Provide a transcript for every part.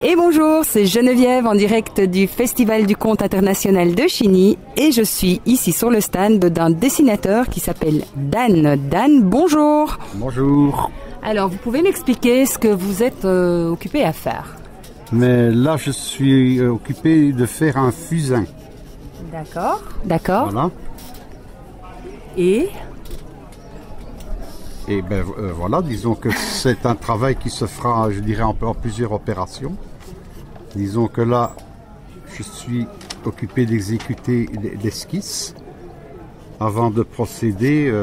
Et bonjour, c'est Geneviève en direct du Festival du Conte International de Chigny et je suis ici sur le stand d'un dessinateur qui s'appelle Dan. Dan, bonjour. Bonjour. Alors, vous pouvez m'expliquer ce que vous êtes occupé à faire? Mais là, je suis occupé de faire un fusain. D'accord. D'accord. Voilà. Et voilà, disons que c'est un travail qui se fera, je dirais, en plusieurs opérations. Disons que là, je suis occupé d'exécuter l'esquisse avant de procéder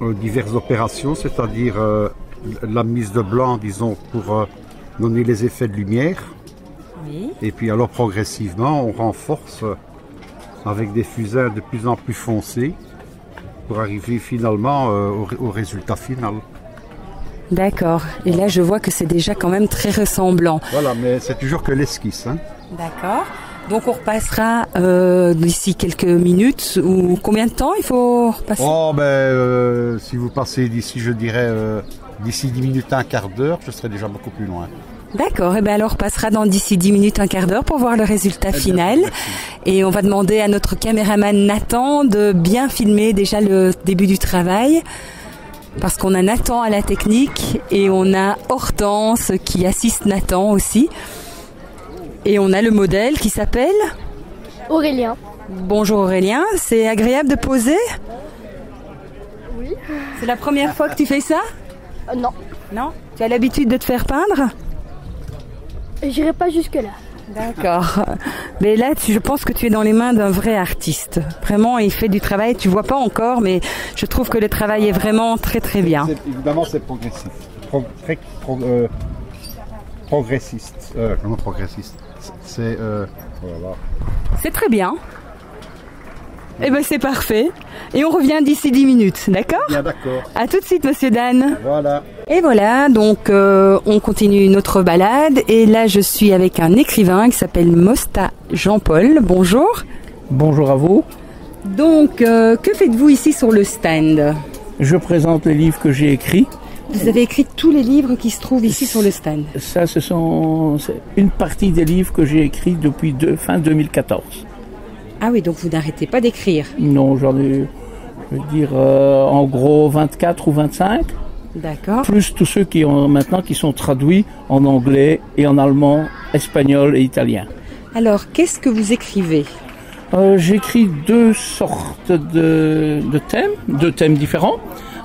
aux diverses opérations, c'est-à-dire la mise de blanc, disons, pour donner les effets de lumière. oui. Et puis alors progressivement, on renforce avec des fusains de plus en plus foncés pour arriver finalement au résultat final. D'accord. Et là, je vois que c'est déjà quand même très ressemblant. Voilà, mais c'est toujours que l'esquisse. Hein. D'accord. Donc on repassera d'ici quelques minutes ou combien de temps il faut repasser? Oh, si vous passez d'ici, je dirais, d'ici 10 minutes, un quart d'heure, je serai déjà beaucoup plus loin. D'accord, et bien alors on passera dans d'ici 10 minutes, un quart d'heure pour voir le résultat final. Merci. Et on va demander à notre caméraman Nathan de bien filmer déjà le début du travail. Parce qu'on a Nathan à la technique et on a Hortense qui assiste Nathan aussi. Et on a le modèle qui s'appelle Aurélien. Bonjour Aurélien, c'est agréable de poser? Oui. C'est la première fois que tu fais ça? Non, Non? Tu as l'habitude de te faire peindre? j'irai pas jusque-là. D'accord. Mais là, je pense que tu es dans les mains d'un vrai artiste. Vraiment, il fait du travail. Tu vois pas encore, mais je trouve que le travail est vraiment très très bien. Évidemment, c'est progressif. Progressiste. Comment progressiste? C'est... voilà. C'est très bien. Eh ben, c'est parfait. Et on revient d'ici 10 minutes, d'accord? Bien d'accord. À tout de suite, monsieur Dan. Voilà. Et voilà, donc on continue notre balade. Et là, je suis avec un écrivain qui s'appelle Mosta Jean-Paul. Bonjour. Bonjour à vous. Donc, que faites-vous ici sur le stand? Je présente les livres que j'ai écrits. Vous avez écrit tous les livres qui se trouvent ici sur le stand. Ça, c'est une partie des livres que j'ai écrits depuis fin 2014. Ah oui, donc vous n'arrêtez pas d'écrire. Non, j'en ai, je veux dire, en gros 24 ou 25. D'accord. Plus tous ceux qui sont traduits en anglais et en allemand, espagnol et italien. Alors, qu'est-ce que vous écrivez? J'écris deux sortes de thèmes différents.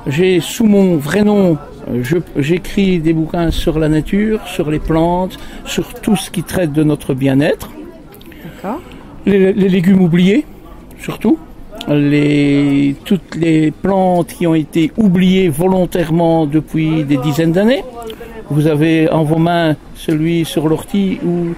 J'ai sous mon vrai nom, j'écris des bouquins sur la nature, sur les plantes, sur tout ce qui traite de notre bien-être. D'accord. Les légumes oubliés, surtout. Toutes les plantes qui ont été oubliées volontairement depuis des dizaines d'années. Vous avez en vos mains celui sur l'ortie où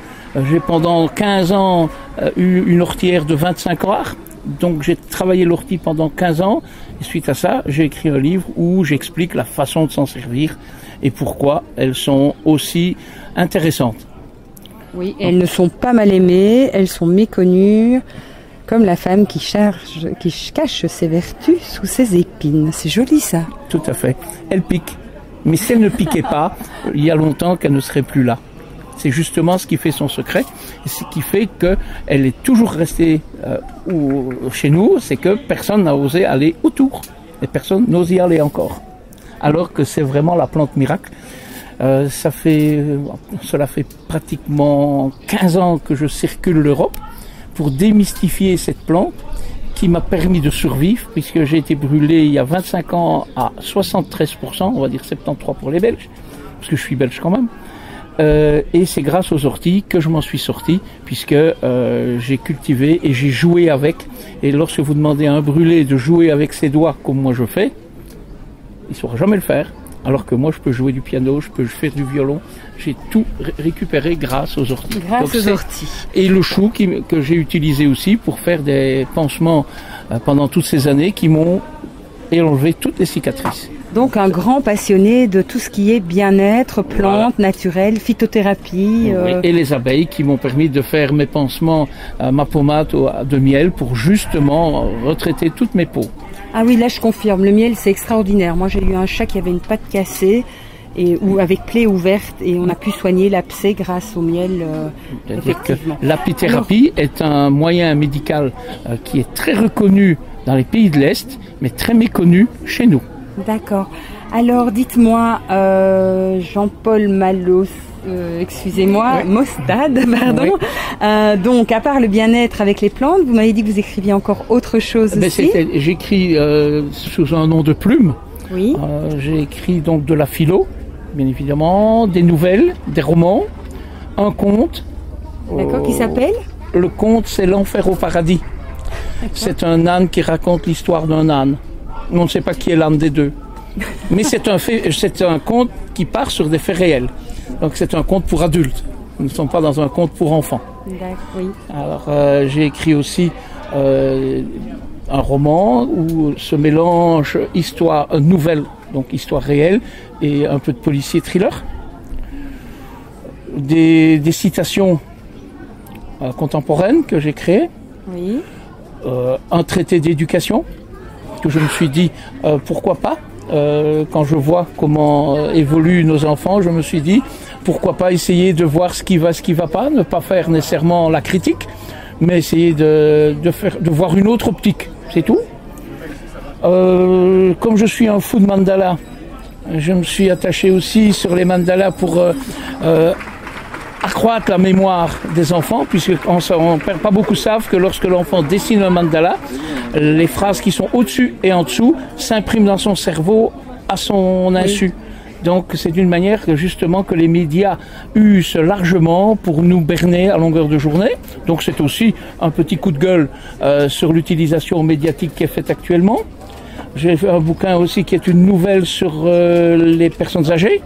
j'ai pendant 15 ans eu une ortière de 25 hectares. Donc j'ai travaillé l'ortie pendant 15 ans et suite à ça, j'ai écrit un livre où j'explique la façon de s'en servir et pourquoi elles sont aussi intéressantes. Oui, elles ne sont pas mal aimées, elles sont méconnues, comme la femme qui cache ses vertus sous ses épines. C'est joli ça. Tout à fait. Elle pique. Mais si elle ne piquait pas, il y a longtemps qu'elle ne serait plus là. C'est justement ce qui fait son secret, et ce qui fait qu'elle est toujours restée chez nous, c'est que personne n'a osé aller autour, et personne n'ose y aller encore. Alors que c'est vraiment la plante miracle. Cela fait pratiquement 15 ans que je circule l'Europe pour démystifier cette plante qui m'a permis de survivre, puisque j'ai été brûlé il y a 25 ans à 73%, on va dire 73% pour les Belges, parce que je suis belge quand même. Et c'est grâce aux orties que je m'en suis sorti, puisque j'ai cultivé et j'ai joué avec. Et lorsque vous demandez à un brûlé de jouer avec ses doigts comme moi je fais, il ne saura jamais le faire. Alors que moi je peux jouer du piano, je peux faire du violon. J'ai tout récupéré grâce aux orties. Grâce aux orties. Et le chou que j'ai utilisé aussi pour faire des pansements pendant toutes ces années qui m'ont enlevé toutes les cicatrices. Donc un grand passionné de tout ce qui est bien-être, plantes, naturelles, phytothérapie. Oui, et les abeilles qui m'ont permis de faire mes pansements, ma pommade de miel pour justement retraiter toutes mes peaux. Ah oui, là je confirme, le miel c'est extraordinaire. Moi j'ai eu un chat qui avait une patte cassée ou avec plaie ouverte, et on a pu soigner l'abcès grâce au miel. C'est-à-dire que l'apithérapie est un moyen médical qui est très reconnu dans les pays de l'Est, mais très méconnu chez nous. D'accord. Alors dites-moi, Jean-Paul Malos, excusez-moi, Oui. Mostad, pardon. Oui. Donc, à part le bien-être avec les plantes, vous m'avez dit que vous écriviez encore autre chose aussi. J'écris sous un nom de plume. Oui. J'ai écrit donc de la philo, bien évidemment, des nouvelles, des romans, un conte. D'accord, qui s'appelle ? Le conte, c'est L'Enfer au paradis. C'est un âne qui raconte l'histoire d'un âne. On ne sait pas qui est l'âne des deux. Mais c'est un conte qui part sur des faits réels. Donc c'est un conte pour adultes. Nous ne sommes pas dans un conte pour enfants. D'accord, oui. Alors j'ai écrit aussi un roman où se mélange histoire nouvelle, donc histoire réelle, et un peu de policier thriller. Des citations contemporaines que j'ai créées. Oui. Un traité d'éducation que je me suis dit pourquoi pas. Quand je vois comment évoluent nos enfants, je me suis dit pourquoi pas essayer de voir ce qui va pas, ne pas faire nécessairement la critique, mais essayer de voir une autre optique, c'est tout. Comme je suis un fou de mandala, je me suis attaché aussi sur les mandalas pour accroître la mémoire des enfants, puisque pas beaucoup savent que lorsque l'enfant dessine un mandala, les phrases qui sont au-dessus et en dessous s'impriment dans son cerveau à son insu. Oui. Donc c'est d'une manière que justement que les médias usent largement pour nous berner à longueur de journée. Donc c'est aussi un petit coup de gueule sur l'utilisation médiatique qui est faite actuellement. J'ai fait un bouquin aussi qui est une nouvelle sur les personnes âgées.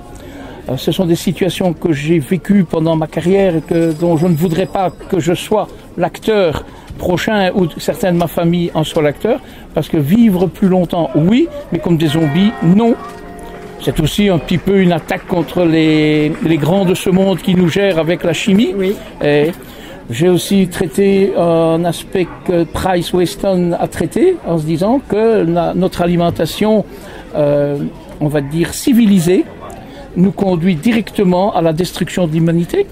Ce sont des situations que j'ai vécues pendant ma carrière et dont je ne voudrais pas que je sois l'acteur prochain ou certains de ma famille en soient l'acteur, parce que vivre plus longtemps, oui, mais comme des zombies, non. C'est aussi un petit peu une attaque contre les grands de ce monde qui nous gèrent avec la chimie. Oui. Et j'ai aussi traité un aspect que Price Weston a traité, en se disant que notre alimentation, on va dire civilisée, nous conduit directement à la destruction de l'humanité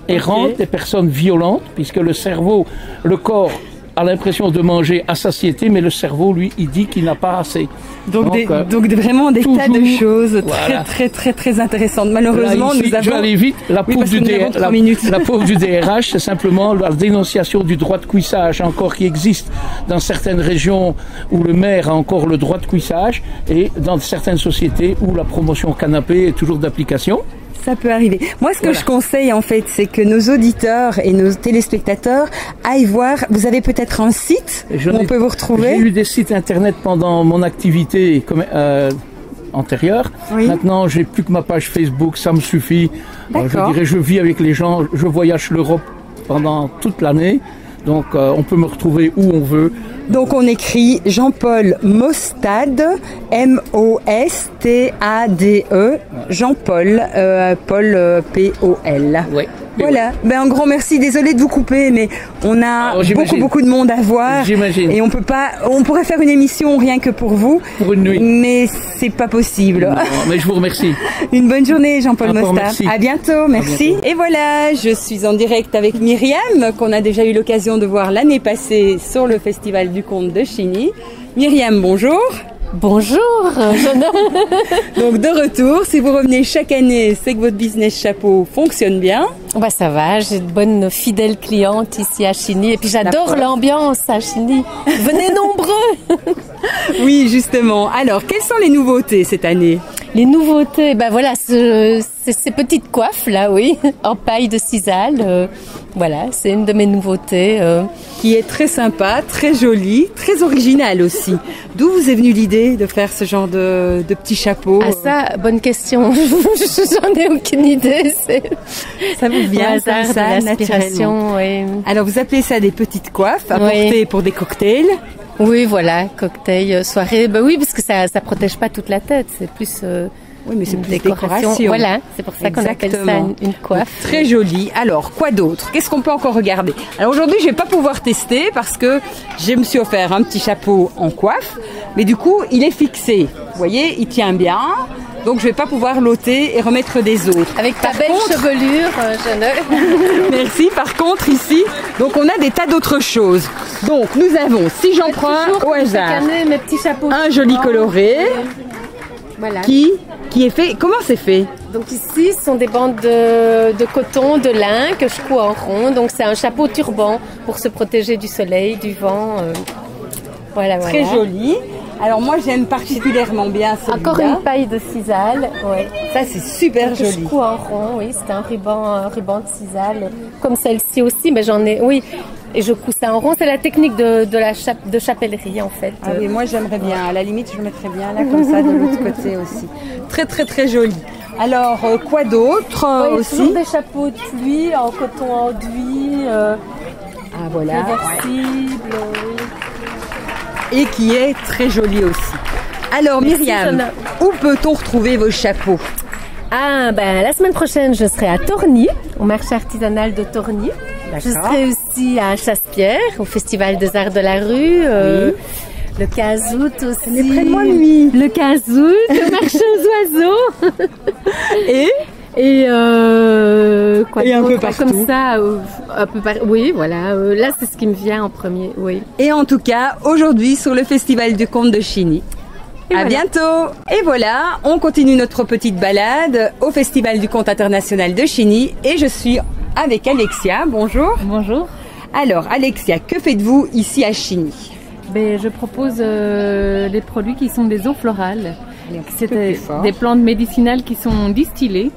et rend des personnes violentes, puisque le cerveau, le corps a l'impression de manger à satiété, mais le cerveau, lui, il dit qu'il n'a pas assez. Donc vraiment des tas de choses voilà. très intéressantes. Malheureusement, là, ici, nous avons... Je vais aller vite. La pauvre du DRH, c'est simplement la dénonciation du droit de cuissage encore qui existe dans certaines régions où le maire a encore le droit de cuissage et dans certaines sociétés où la promotion canapé est toujours d'application. Ça peut arriver. Moi, ce que je conseille, en fait, c'est que nos auditeurs et nos téléspectateurs aillent voir. Vous avez peut-être un site où on peut vous retrouver? J'ai eu des sites internet pendant mon activité antérieure. Oui. Maintenant, j'ai plus que ma page Facebook, ça me suffit. Je dirais, je vis avec les gens, je voyage l'Europe pendant toute l'année. Donc, on peut me retrouver où on veut. Donc, on écrit Jean-Paul Mostad, M-O-S-T-A-D-E, Jean-Paul, Paul, P-O-L. Oui. Voilà. Ben, un grand merci. Désolé de vous couper, mais on a beaucoup de monde à voir. J'imagine. Et on pourrait faire une émission rien que pour vous. Pour une nuit. Mais c'est pas possible. Non, mais je vous remercie. Une bonne journée, Jean-Paul Mostad. À bientôt. Merci. À bientôt. Et voilà, je suis en direct avec Myriam, qu'on a déjà eu l'occasion de voir l'année passée sur le Festival du Conte de Chigny. Myriam, bonjour. Bonjour, Donc de retour, si vous revenez chaque année, c'est que votre business chapeau fonctionne bien. Bah ça va, j'ai de bonnes fidèles clientes ici à Chigny et puis j'adore l'ambiance à Chigny. Venez nombreux. Oui, justement. Alors, quelles sont les nouveautés cette année? Les nouveautés, ben voilà, ces petites coiffes là, oui, en paille de Cisal. Voilà, c'est une de mes nouveautés. Qui est très sympa, très jolie, très originale aussi. D'où vous est venue l'idée de faire ce genre de petits chapeaux? Ah ça, bonne question. J'en ai aucune idée. Ça vous vient comme ça, naturellement. Oui. Alors vous appelez ça des petites coiffes à porter pour des cocktails? Oui, voilà, cocktail, soirée. Ben oui, parce que ça protège pas toute la tête. C'est plus. Oui, mais c'est plus décoration. Voilà, c'est pour ça qu'on appelle ça une coiffe. Très jolie. Alors, quoi d'autre? Qu'est-ce qu'on peut encore regarder? Alors aujourd'hui, je vais pas pouvoir tester parce que je me suis offert un petit chapeau en coiffe, mais du coup, il est fixé. Vous voyez, il tient bien. donc je vais pas pouvoir l'ôter et remettre des autres. Avec ta Par belle contre- chevelure, jeune. Merci. Par contre, ici, donc on a des tas d'autres choses. Donc nous avons, si j'en prends un au hasard, Chaque année, mes petits chapeaux. un joli coloré Voilà. qui est fait. Comment c'est fait? Donc ici, ce sont des bandes de coton, de lin que je couds en rond. Donc c'est un chapeau turban pour se protéger du soleil, du vent. Voilà, Très voilà. joli. Alors moi j'aime particulièrement bien celui-là. Encore une paille de sisal. Ouais. Ça c'est super Que je joli. couds en rond, oui. C'est un ruban de sisal. Comme celle-ci aussi, mais j'en ai, oui. Et je couds ça en rond. C'est la technique de chapellerie en fait. Ah oui, moi j'aimerais bien. À la limite, je mettrais bien là comme ça de l'autre côté aussi. Très très très joli. Alors quoi d'autre Oui, aussi? toujours des chapeaux de pluie en coton enduit, Ah voilà. réversible. Oui. Et qui est très joli aussi. Alors Myriam, Sana. où peut-on retrouver vos chapeaux? Ah, ben la semaine prochaine, je serai à Torny, au marché artisanal de Torny. Je D'accord. serai aussi à Chasse-Pierre, au Festival des Arts de la Rue. Le 15 août aussi. est près de moi, lui. Le 15 août, au marché aux oiseaux. Et Quoi Et un peu d'autre? partout. Comme ça, un peu oui, voilà. Là, c'est ce qui me vient en premier, oui. Et en tout cas, aujourd'hui sur le Festival du Conte de Chigny. À voilà. bientôt. Et voilà, on continue notre petite balade au Festival du Conte international de Chigny et je suis avec Alexia. Bonjour. Bonjour. Alors Alexia, que faites-vous ici à Chigny? Ben, je propose les produits qui sont des eaux florales. C'est peu plus fort. des plantes médicinales qui sont distillées.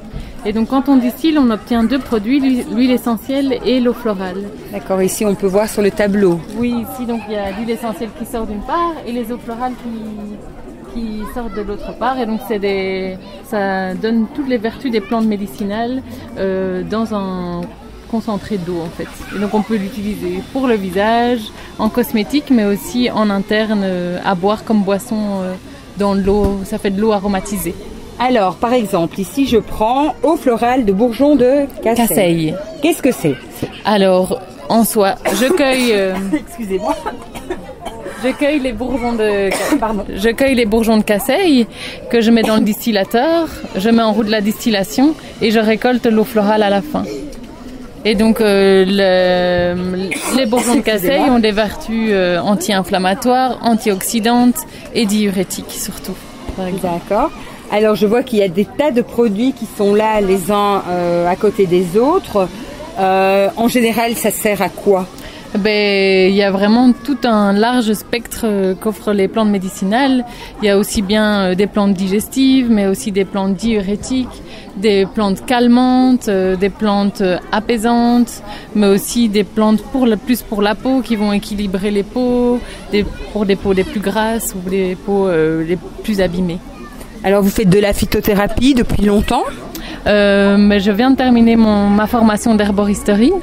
Et donc quand on distille, on obtient deux produits, l'huile essentielle et l'eau florale. D'accord, ici on peut voir sur le tableau. Oui, ici donc il y a l'huile essentielle qui sort d'une part et les eaux florales qui sortent de l'autre part. Et donc ça donne toutes les vertus des plantes médicinales dans un concentré d'eau en fait. Et donc on peut l'utiliser pour le visage, en cosmétique, mais aussi en interne à boire comme boisson dans l'eau. Ça fait de l'eau aromatisée. Alors par exemple, ici je prends eau florale de bourgeon de Casseille. Casseille. Qu'est-ce que c'est? Alors, en soi, je cueille... Excusez-moi. Je cueille les bourgeons de Casseille que je mets dans le distillateur, je mets en route la distillation et je récolte l'eau florale à la fin. Et donc les bourgeons de Casseille ont des vertus anti-inflammatoires, antioxydantes et diurétiques surtout. par exemple. D'accord. Alors je vois qu'il y a des tas de produits qui sont là les uns à côté des autres. En général, ça sert à quoi? Ben, il y a vraiment tout un large spectre qu'offrent les plantes médicinales. Il y a aussi bien des plantes digestives, mais aussi des plantes diurétiques, des plantes calmantes, des plantes apaisantes, mais aussi des plantes plus pour la peau qui vont équilibrer les peaux, pour des peaux les plus grasses ou des peaux les plus abîmées. Alors vous faites de la phytothérapie depuis longtemps? Mais je viens de terminer ma formation d'herboristerie,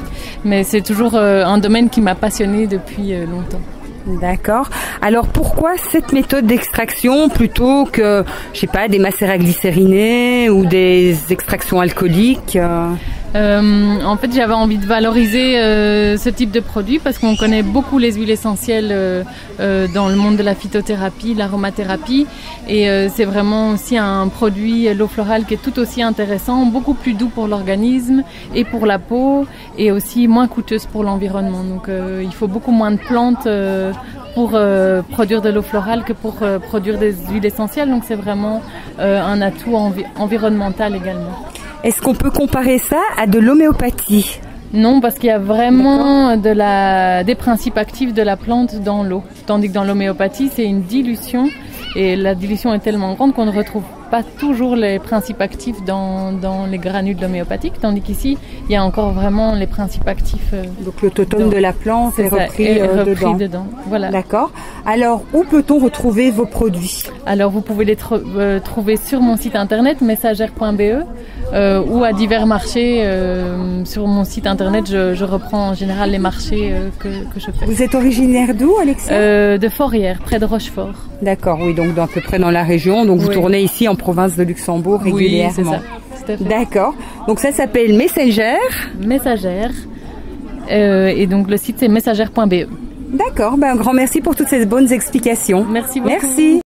mais c'est toujours un domaine qui m'a passionnée depuis longtemps. D'accord. Alors pourquoi cette méthode d'extraction plutôt que, je sais pas, des macérats glycérinés ou des extractions alcooliques? En fait, j'avais envie de valoriser ce type de produit parce qu'on connaît beaucoup les huiles essentielles dans le monde de la phytothérapie, l'aromathérapie, et c'est vraiment aussi un produit, l'eau florale, qui est tout aussi intéressant, beaucoup plus doux pour l'organisme et pour la peau, et aussi moins coûteuse pour l'environnement. Donc il faut beaucoup moins de plantes pour produire de l'eau florale que pour produire des huiles essentielles, donc c'est vraiment un atout environnemental également. Est-ce qu'on peut comparer ça à de l'homéopathie? Non, parce qu'il y a vraiment des principes actifs de la plante dans l'eau. Tandis que dans l'homéopathie, c'est une dilution. Et la dilution est tellement grande qu'on ne retrouve pas toujours les principes actifs dans les granules homéopathiques. Tandis qu'ici, il y a encore vraiment les principes actifs. Donc le totem de la plante est repris, dedans. Voilà. D'accord. Alors, où peut-on retrouver vos produits? Alors, vous pouvez les trouver sur mon site internet, messagère.be, ou à divers marchés. Sur mon site internet, je reprends en général les marchés que je fais. Vous êtes originaire d'où, Alexia? De Forrières, près de Rochefort. D'accord, oui, donc à peu près dans la région. Donc vous tournez ici en province de Luxembourg régulièrement. Oui, c'est ça. Tout à fait. D'accord. Donc ça s'appelle Messagère. Messagère. Et donc le site c'est messagère.be. D'accord, un grand merci pour toutes ces bonnes explications. Merci beaucoup. Merci.